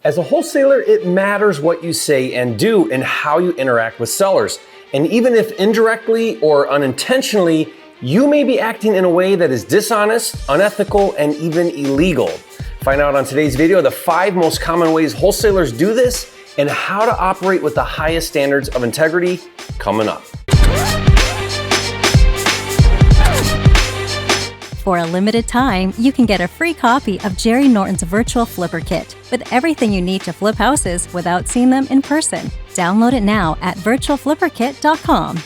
As a wholesaler, it matters what you say and do and how you interact with sellers. And even if indirectly or unintentionally, you may be acting in a way that is dishonest, unethical, and even illegal. Find out on today's video the 5 most common ways wholesalers do this and how to operate with the highest standards of integrity coming up. For a limited time, you can get a free copy of Jerry Norton's Virtual Flipper Kit with everything you need to flip houses without seeing them in person. Download it now at virtualflipperkit.com.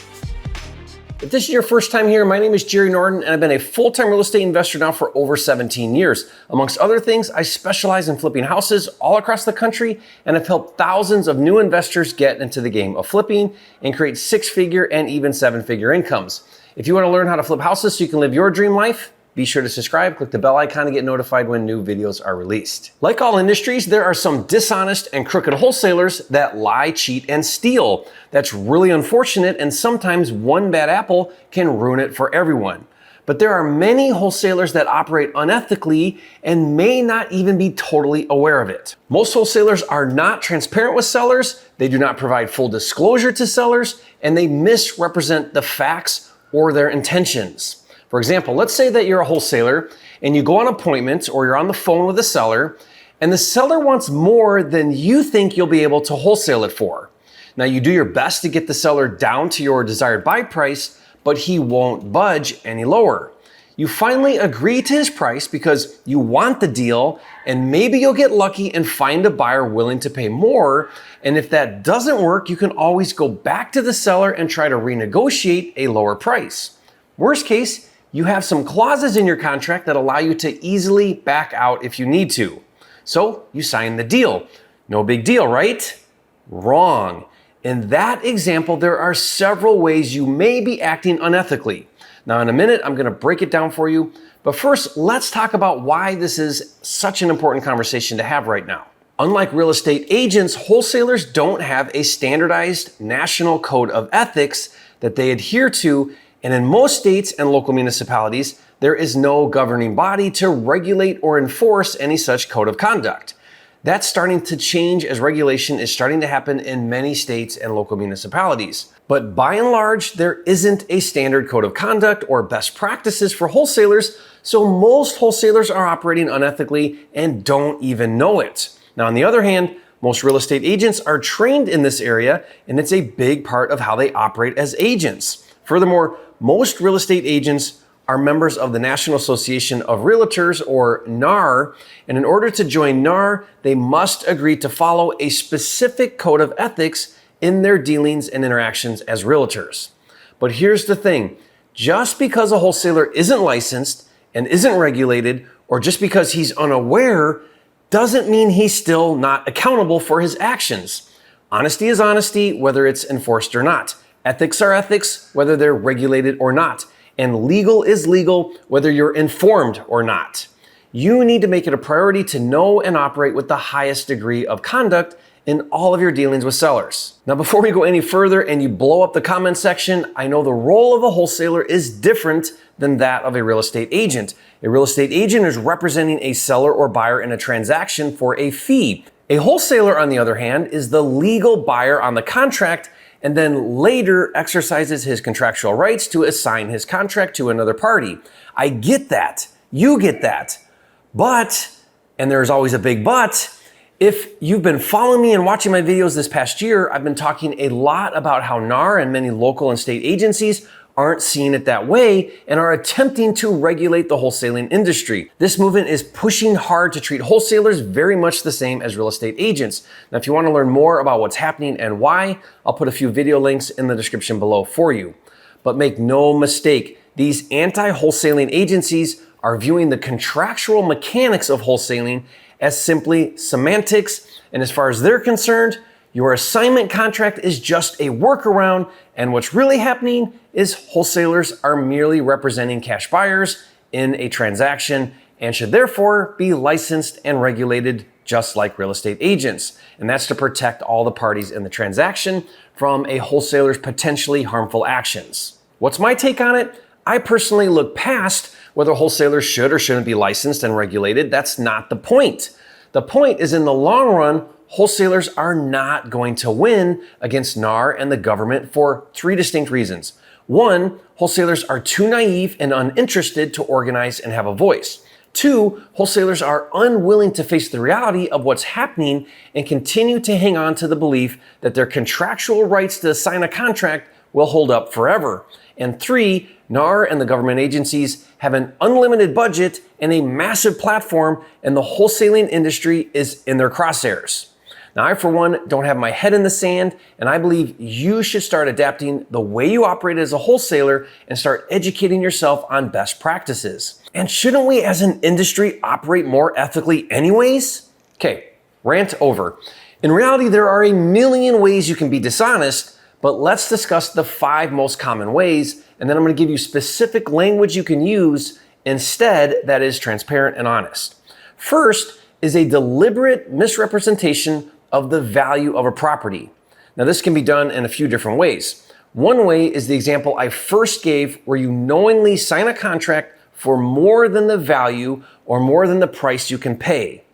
If this is your first time here, my name is Jerry Norton, and I've been a full-time real estate investor now for over 17 years. Amongst other things, I specialize in flipping houses all across the country, and I've helped thousands of new investors get into the game of flipping and create 6-figure and even 7-figure incomes. If you want to learn how to flip houses so you can live your dream life, be sure to subscribe, click the bell icon to get notified when new videos are released. Like all industries, there are some dishonest and crooked wholesalers that lie, cheat, and steal. That's really unfortunate, and sometimes one bad apple can ruin it for everyone. But there are many wholesalers that operate unethically and may not even be totally aware of it. Most wholesalers are not transparent with sellers, they do not provide full disclosure to sellers, and they misrepresent the facts or their intentions. For example, let's say that you're a wholesaler and you go on appointment or you're on the phone with a seller and the seller wants more than you think you'll be able to wholesale it for. Now you do your best to get the seller down to your desired buy price, but he won't budge any lower. You finally agree to his price because you want the deal, and maybe you'll get lucky and find a buyer willing to pay more. And if that doesn't work, you can always go back to the seller and try to renegotiate a lower price. Worst case, you have some clauses in your contract that allow you to easily back out if you need to. So you sign the deal. No big deal, right? Wrong. In that example, there are several ways you may be acting unethically. Now, in a minute, I'm going to break it down for you. But first, let's talk about why this is such an important conversation to have right now. Unlike real estate agents, wholesalers don't have a standardized national code of ethics that they adhere to. And in most states and local municipalities, there is no governing body to regulate or enforce any such code of conduct. That's starting to change as regulation is starting to happen in many states and local municipalities. But by and large, there isn't a standard code of conduct or best practices for wholesalers, so most wholesalers are operating unethically and don't even know it. Now, on the other hand, most real estate agents are trained in this area, and it's a big part of how they operate as agents. Furthermore, most real estate agents are members of the National Association of Realtors, or NAR, and in order to join NAR, they must agree to follow a specific code of ethics in their dealings and interactions as realtors. But here's the thing, just because a wholesaler isn't licensed and isn't regulated, or just because he's unaware, doesn't mean he's still not accountable for his actions. Honesty is honesty, whether it's enforced or not. Ethics are ethics, whether they're regulated or not. And legal is legal, whether you're informed or not. You need to make it a priority to know and operate with the highest degree of conduct in all of your dealings with sellers. Now, before we go any further and you blow up the comment section, I know the role of a wholesaler is different than that of a real estate agent. A real estate agent is representing a seller or buyer in a transaction for a fee. A wholesaler, on the other hand, is the legal buyer on the contract and then later exercises his contractual rights to assign his contract to another party. I get that. You get that. But, and there's always a big but, if you've been following me and watching my videos this past year, I've been talking a lot about how NAR and many local and state agencies aren't seeing it that way and are attempting to regulate the wholesaling industry. This movement is pushing hard to treat wholesalers very much the same as real estate agents. Now, if you want to learn more about what's happening and why, I'll put a few video links in the description below for you. But make no mistake, these anti-wholesaling agencies are viewing the contractual mechanics of wholesaling as simply semantics, and as far as they're concerned, your assignment contract is just a workaround, and what's really happening is wholesalers are merely representing cash buyers in a transaction and should therefore be licensed and regulated just like real estate agents. And that's to protect all the parties in the transaction from a wholesaler's potentially harmful actions. What's my take on it? I personally look past whether wholesalers should or shouldn't be licensed and regulated. That's not the point. The point is, in the long run, wholesalers are not going to win against NAR and the government for three distinct reasons. One, wholesalers are too naive and uninterested to organize and have a voice. Two, wholesalers are unwilling to face the reality of what's happening and continue to hang on to the belief that their contractual rights to sign a contract will hold up forever. And three, NAR and the government agencies have an unlimited budget and a massive platform, and the wholesaling industry is in their crosshairs. Now, I, for one, don't have my head in the sand, and I believe you should start adapting the way you operate as a wholesaler and start educating yourself on best practices. And shouldn't we as an industry operate more ethically anyways? Okay, rant over. In reality, there are a million ways you can be dishonest, but let's discuss the 5 most common ways, and then I'm going to give you specific language you can use instead that is transparent and honest. First is a deliberate misrepresentation of the value of a property. Now, this can be done in a few different ways. One way is the example I first gave, where you knowingly sign a contract for more than the value or more than the price you can pay.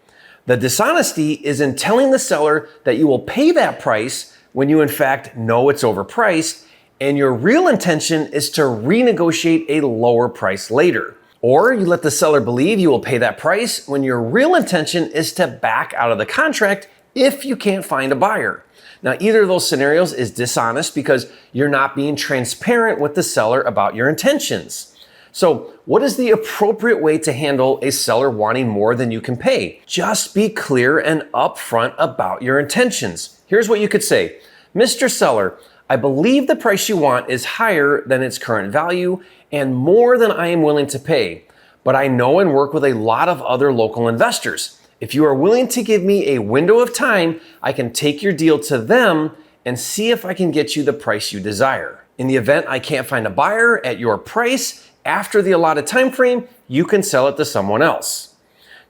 The dishonesty is in telling the seller that you will pay that price when you in fact know it's overpriced, and your real intention is to renegotiate a lower price later. Or you let the seller believe you will pay that price when your real intention is to back out of the contract if you can't find a buyer. Now, either of those scenarios is dishonest because you're not being transparent with the seller about your intentions. So, what is the appropriate way to handle a seller wanting more than you can pay? Just be clear and upfront about your intentions. Here's what you could say. Mr. Seller, I believe the price you want is higher than its current value and more than I am willing to pay, but I know and work with a lot of other local investors. If you are willing to give me a window of time, I can take your deal to them and see if I can get you the price you desire. In the event I can't find a buyer at your price after the allotted time frame, you can sell it to someone else.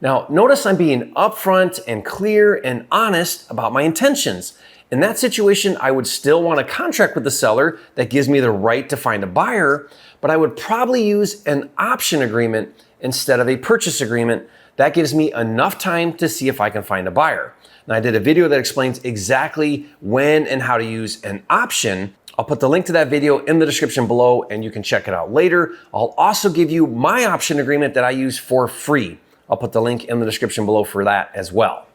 Now, notice I'm being upfront and clear and honest about my intentions. In that situation, I would still want a contract with the seller that gives me the right to find a buyer, but I would probably use an option agreement instead of a purchase agreement. That gives me enough time to see if I can find a buyer. Now, I did a video that explains exactly when and how to use an option. I'll put the link to that video in the description below and you can check it out later. I'll also give you my option agreement that I use for free. I'll put the link in the description below for that as well.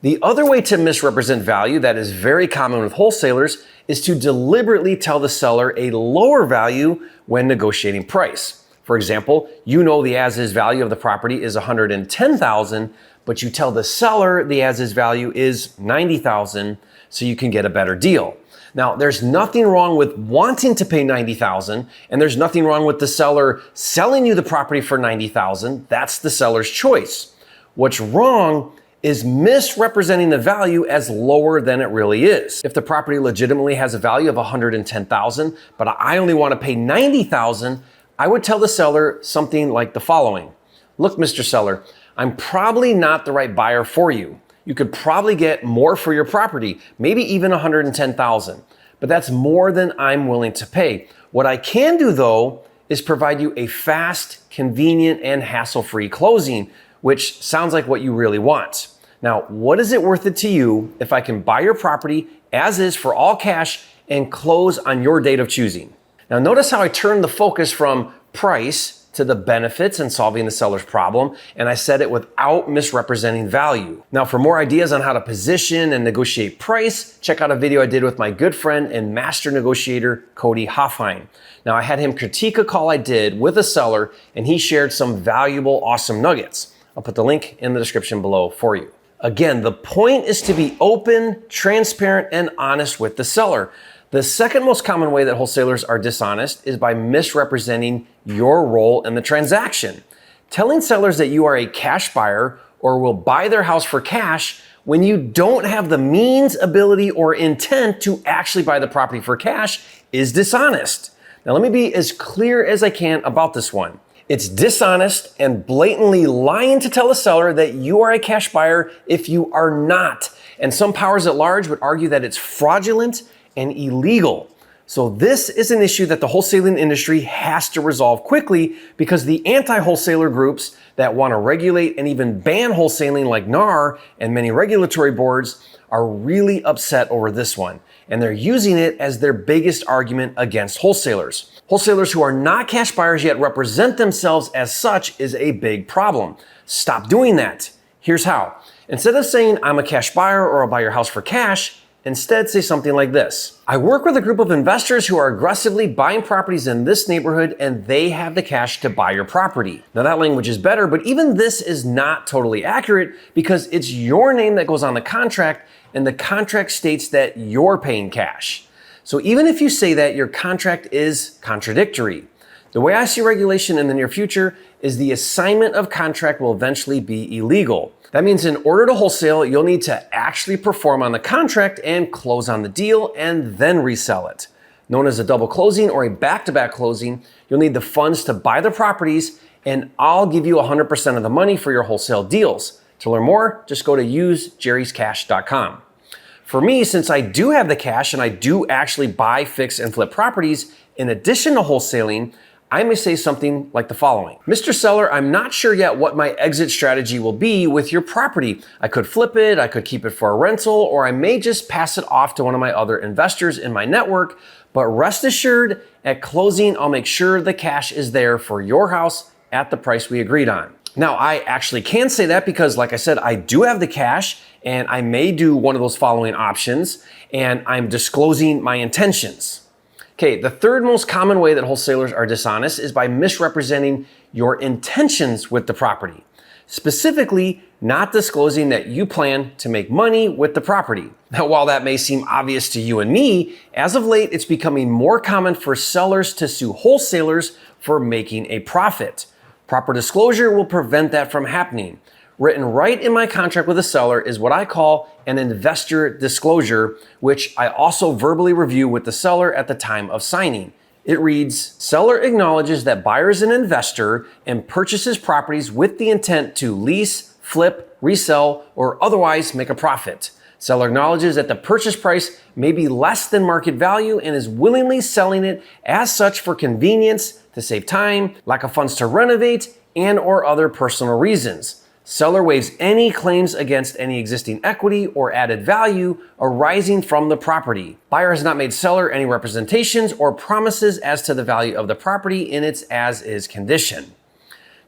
The other way to misrepresent value that is very common with wholesalers is to deliberately tell the seller a lower value when negotiating price. For example, you know the as-is value of the property is $110,000, but you tell the seller the as-is value is $90,000 so you can get a better deal. Now, there's nothing wrong with wanting to pay $90,000, and there's nothing wrong with the seller selling you the property for $90,000. That's the seller's choice. What's wrong is misrepresenting the value as lower than it really is. If the property legitimately has a value of $110,000, but I only want to pay $90,000, I would tell the seller something like the following. Look, Mr. Seller, I'm probably not the right buyer for you. You could probably get more for your property, maybe even $110,000, but that's more than I'm willing to pay. What I can do though is provide you a fast, convenient, and hassle-free closing, which sounds like what you really want. Now, what is it worth it to you if I can buy your property as is for all cash and close on your date of choosing? Now, notice how I turned the focus from price to the benefits and solving the seller's problem, and I said it without misrepresenting value. Now, for more ideas on how to position and negotiate price, check out a video I did with my good friend and master negotiator, Cody Hofhine. Now, I had him critique a call I did with a seller, and he shared some valuable, awesome nuggets. I'll put the link in the description below for you. Again, the point is to be open, transparent, and honest with the seller. The second most common way that wholesalers are dishonest is by misrepresenting your role in the transaction. Telling sellers that you are a cash buyer or will buy their house for cash when you don't have the means, ability, or intent to actually buy the property for cash is dishonest. Now, let me be as clear as I can about this one. It's dishonest and blatantly lying to tell the seller that you are a cash buyer if you are not. And some powers at large would argue that it's fraudulent and illegal. So this is an issue that the wholesaling industry has to resolve quickly because the anti-wholesaler groups that want to regulate and even ban wholesaling like NAR and many regulatory boards are really upset over this one. And they're using it as their biggest argument against wholesalers. Wholesalers who are not cash buyers yet represent themselves as such is a big problem. Stop doing that. Here's how. Instead of saying, I'm a cash buyer or I'll buy your house for cash, instead say something like this. I work with a group of investors who are aggressively buying properties in this neighborhood and they have the cash to buy your property. Now that language is better, but even this is not totally accurate because it's your name that goes on the contract and the contract states that you're paying cash. So even if you say that, your contract is contradictory. The way I see regulation in the near future is the assignment of contract will eventually be illegal. That means in order to wholesale, you'll need to actually perform on the contract and close on the deal and then resell it. Known as a double closing or a back-to-back closing, you'll need the funds to buy the properties and I'll give you 100% of the money for your wholesale deals. To learn more, just go to usejerryscash.com. For me, since I do have the cash and I do actually buy, fix, and flip properties, in addition to wholesaling, I may say something like the following. Mr. Seller, I'm not sure yet what my exit strategy will be with your property. I could flip it, I could keep it for a rental, or I may just pass it off to one of my other investors in my network. But rest assured, at closing, I'll make sure the cash is there for your house at the price we agreed on. Now, I actually can say that because, like I said, I do have the cash and I may do one of those following options and I'm disclosing my intentions. Okay, the third most common way that wholesalers are dishonest is by misrepresenting your intentions with the property. Specifically, not disclosing that you plan to make money with the property. Now, while that may seem obvious to you and me, as of late, it's becoming more common for sellers to sue wholesalers for making a profit. Proper disclosure will prevent that from happening. Written right in my contract with the seller is what I call an investor disclosure, which I also verbally review with the seller at the time of signing. It reads, seller acknowledges that buyer is an investor and purchases properties with the intent to lease, flip, resell, or otherwise make a profit. Seller acknowledges that the purchase price may be less than market value and is willingly selling it as such for convenience, to save time, lack of funds to renovate, and or other personal reasons. Seller waives any claims against any existing equity or added value arising from the property. Buyer has not made seller any representations or promises as to the value of the property in its as-is condition.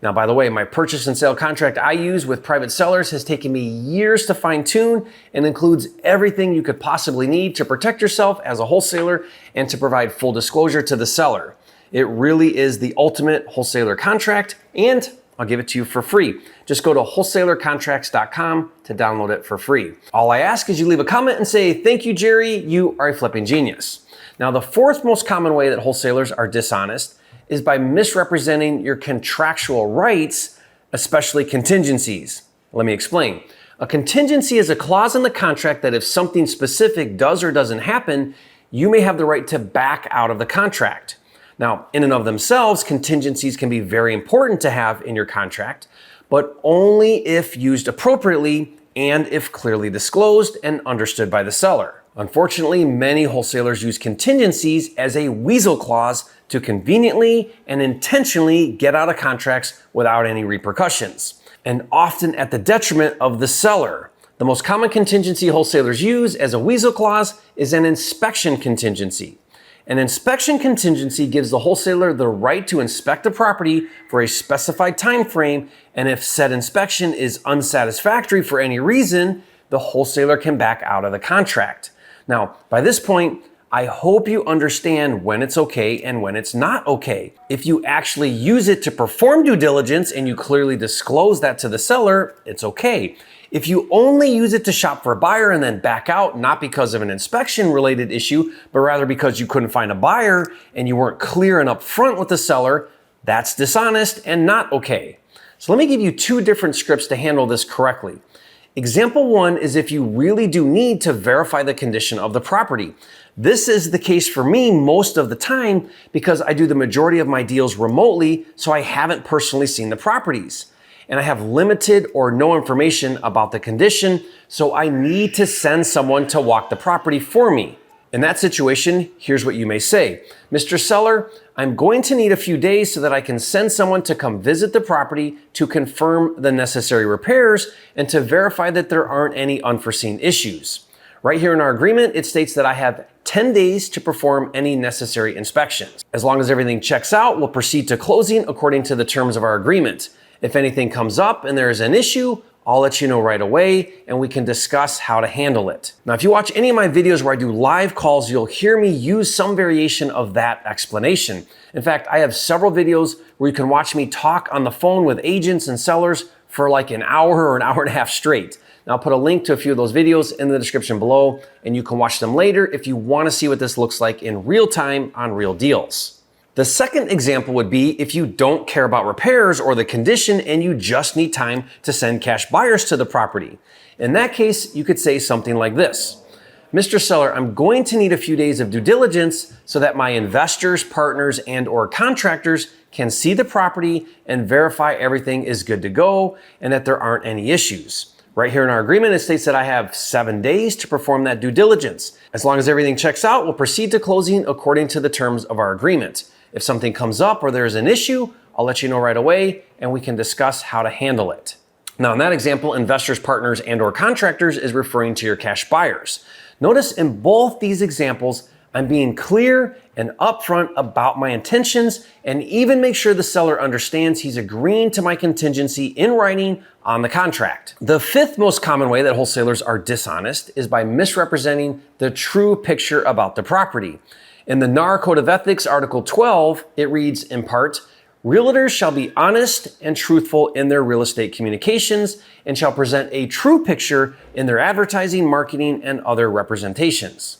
Now, by the way, my purchase and sale contract I use with private sellers has taken me years to fine-tune and includes everything you could possibly need to protect yourself as a wholesaler and to provide full disclosure to the seller. It really is the ultimate wholesaler contract, and I'll give it to you for free. Just go to wholesalercontracts.com to download it for free. All I ask is you leave a comment and say, thank you, Jerry, you are a flipping genius. Now, the fourth most common way that wholesalers are dishonest is by misrepresenting your contractual rights, especially contingencies. Let me explain. A contingency is a clause in the contract that if something specific does or doesn't happen, you may have the right to back out of the contract. Now, in and of themselves, contingencies can be very important to have in your contract, but only if used appropriately and if clearly disclosed and understood by the seller. Unfortunately, many wholesalers use contingencies as a weasel clause to conveniently and intentionally get out of contracts without any repercussions, and often at the detriment of the seller. The most common contingency wholesalers use as a weasel clause is an inspection contingency. An inspection contingency gives the wholesaler the right to inspect a property for a specified time frame, and if said inspection is unsatisfactory for any reason, the wholesaler can back out of the contract. Now, by this point, I hope you understand when it's okay and when it's not okay. If you actually use it to perform due diligence and you clearly disclose that to the seller, it's okay. If you only use it to shop for a buyer and then back out, not because of an inspection related issue, but rather because you couldn't find a buyer and you weren't clear and upfront with the seller, that's dishonest and not okay. So let me give you two different scripts to handle this correctly. Example one is if you really do need to verify the condition of the property. This is the case for me most of the time because I do the majority of my deals remotely, so I haven't personally seen the properties. And I have limited or no information about the condition, so I need to send someone to walk the property for me. In that situation, here's what you may say. Mr. Seller, I'm going to need a few days so that I can send someone to come visit the property to confirm the necessary repairs and to verify that there aren't any unforeseen issues. Right here in our agreement, it states that I have 10 days to perform any necessary inspections. As long as everything checks out, we'll proceed to closing according to the terms of our agreement. If anything comes up and there is an issue, I'll let you know right away and we can discuss how to handle it. Now, if you watch any of my videos where I do live calls, you'll hear me use some variation of that explanation. In fact, I have several videos where you can watch me talk on the phone with agents and sellers for like an hour or an hour and a half straight. Now, I'll put a link to a few of those videos in the description below, and you can watch them later if you want to see what this looks like in real time on real deals. The second example would be if you don't care about repairs or the condition and you just need time to send cash buyers to the property. In that case, you could say something like this. Mr. Seller, I'm going to need a few days of due diligence so that my investors, partners, and/or contractors can see the property and verify everything is good to go and that there aren't any issues. Right here in our agreement, it states that I have 7 days to perform that due diligence. As long as everything checks out, we'll proceed to closing according to the terms of our agreement. If something comes up or there's an issue, I'll let you know right away and we can discuss how to handle it. Now, in that example, investors, partners, and/or contractors is referring to your cash buyers. Notice in both these examples, I'm being clear and upfront about my intentions and even make sure the seller understands he's agreeing to my contingency in writing on the contract. The fifth most common way that wholesalers are dishonest is by misrepresenting the true picture about the property. In the NAR Code of Ethics, Article 12, it reads in part, realtors shall be honest and truthful in their real estate communications and shall present a true picture in their advertising, marketing, and other representations.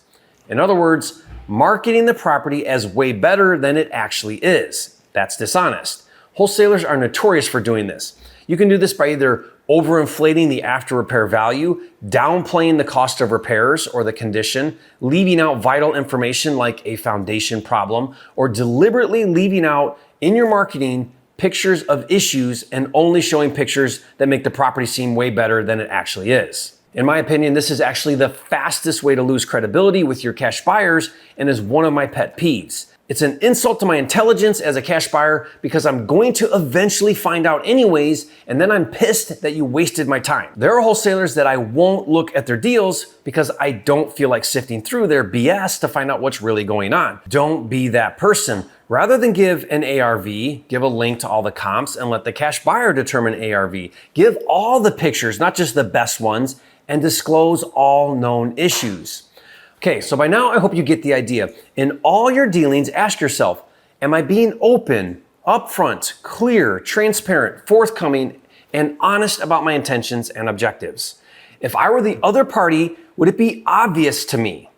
In other words, marketing the property as way better than it actually is. That's dishonest. Wholesalers are notorious for doing this. You can do this by either overinflating the after repair value, downplaying the cost of repairs or the condition, leaving out vital information like a foundation problem, or deliberately leaving out in your marketing pictures of issues and only showing pictures that make the property seem way better than it actually is. In my opinion, this is actually the fastest way to lose credibility with your cash buyers and is one of my pet peeves. It's an insult to my intelligence as a cash buyer because I'm going to eventually find out anyways, and then I'm pissed that you wasted my time. There are wholesalers that I won't look at their deals because I don't feel like sifting through their BS to find out what's really going on. Don't be that person. Rather than give an ARV, give a link to all the comps and let the cash buyer determine ARV. Give all the pictures, not just the best ones, and disclose all known issues. Okay, so by now I hope you get the idea. In all your dealings, ask yourself, am I being open, upfront, clear, transparent, forthcoming, and honest about my intentions and objectives? If I were the other party, would it be obvious to me?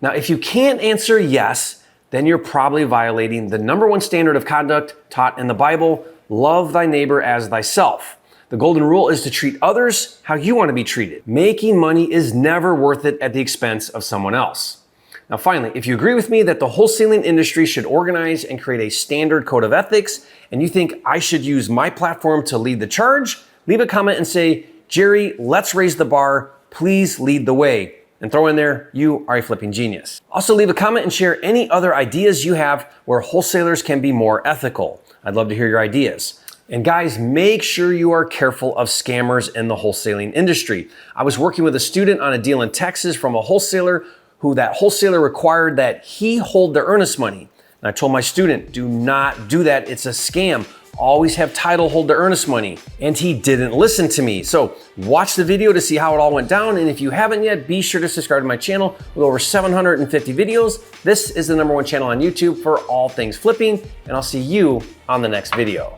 Now, if you can't answer yes, then you're probably violating the number one standard of conduct taught in the Bible, love thy neighbor as thyself. The golden rule is to treat others how you want to be treated. Making money is never worth it at the expense of someone else. Now, finally, if you agree with me that the wholesaling industry should organize and create a standard code of ethics, and you think I should use my platform to lead the charge, leave a comment and say, Jerry, let's raise the bar. Please lead the way. And throw in there, you are a flipping genius. Also, leave a comment and share any other ideas you have where wholesalers can be more ethical. I'd love to hear your ideas. And guys, make sure you are careful of scammers in the wholesaling industry. I was working with a student on a deal in Texas from a wholesaler who that wholesaler required that he hold their earnest money. And I told my student, do not do that. It's a scam. Always have title hold their earnest money. And he didn't listen to me. So watch the video to see how it all went down. And if you haven't yet, be sure to subscribe to my channel with over 750 videos. This is the #1 channel on YouTube for all things flipping. And I'll see you on the next video.